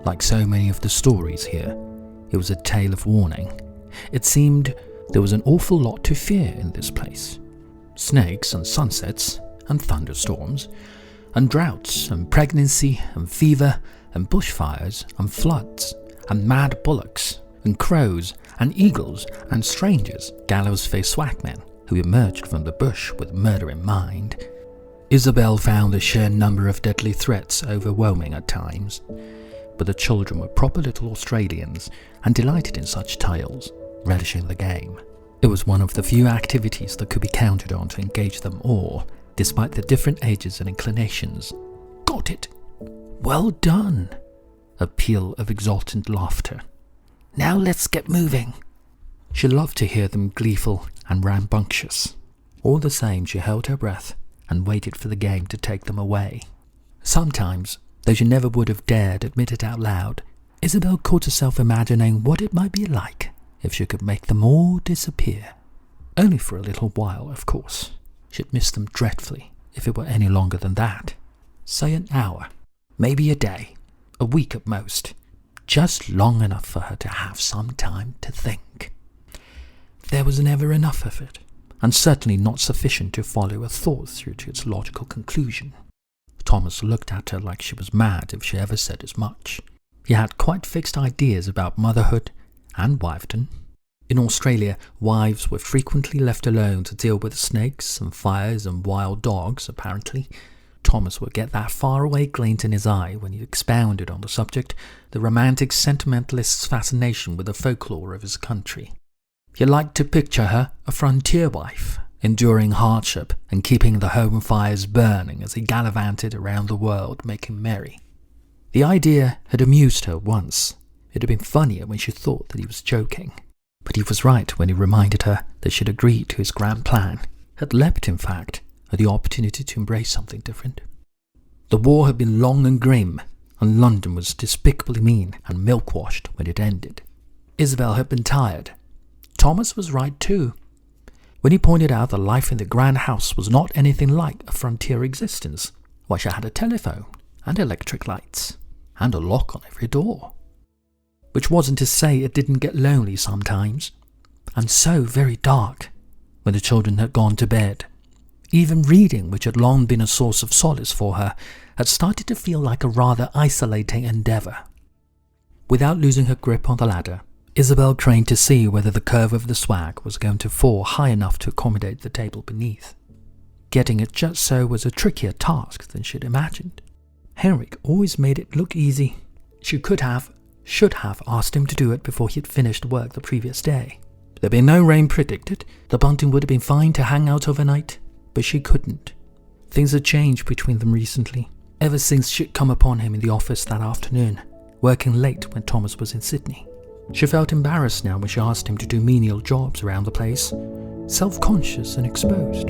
Like so many of the stories here, it was a tale of warning. It seemed there was an awful lot to fear in this place. Snakes and sunsets and thunderstorms and droughts and pregnancy and fever and bushfires and floods and mad bullocks and crows and eagles and strangers, gallows-faced swagmen who emerged from the bush with murder in mind. Isabel found the sheer number of deadly threats overwhelming at times, but the children were proper little Australians and delighted in such tales, relishing the game. It was one of the few activities that could be counted on to engage them all, despite their different ages and inclinations. Got it! Well done! A peal of exultant laughter. Now let's get moving! She loved to hear them gleeful and rambunctious. All the same, she held her breath and waited for the game to take them away. Sometimes, though she never would have dared admit it out loud, Isabel caught herself imagining what it might be like if she could make them all disappear. Only for a little while, of course. She'd miss them dreadfully if it were any longer than that. Say an hour, maybe a day, a week at most. Just long enough for her to have some time to think. There was never enough of it, and certainly not sufficient to follow a thought through to its logical conclusion. Thomas looked at her like she was mad if she ever said as much. He had quite fixed ideas about motherhood and wifedom. In Australia, wives were frequently left alone to deal with snakes and fires and wild dogs, apparently. Thomas would get that faraway glint in his eye when he expounded on the subject, the romantic sentimentalist's fascination with the folklore of his country. He liked to picture her a frontier wife, enduring hardship and keeping the home fires burning as he gallivanted around the world making merry. The idea had amused her once. It had been funnier when she thought that he was joking. But he was right when he reminded her that she'd agreed to his grand plan, had leapt, in fact, at the opportunity to embrace something different. The war had been long and grim, and London was despicably mean and milk-washed when it ended. Isabel had been tired. Thomas was right too, when he pointed out that life in the grand house was not anything like a frontier existence. Why, she had a telephone, and electric lights, and a lock on every door. Which wasn't to say it didn't get lonely sometimes, and so very dark, when the children had gone to bed. Even reading, which had long been a source of solace for her, had started to feel like a rather isolating endeavour. Without losing her grip on the ladder, Isabel craned to see whether the curve of the swag was going to fall high enough to accommodate the table beneath. Getting it just so was a trickier task than she'd imagined. Henrik always made it look easy. She should have asked him to do it before he had finished work the previous day. There'd been no rain predicted. The bunting would have been fine to hang out overnight, but she couldn't. Things had changed between them recently, ever since she'd come upon him in the office that afternoon, working late when Thomas was in Sydney. She felt embarrassed now when she asked him to do menial jobs around the place, self-conscious and exposed.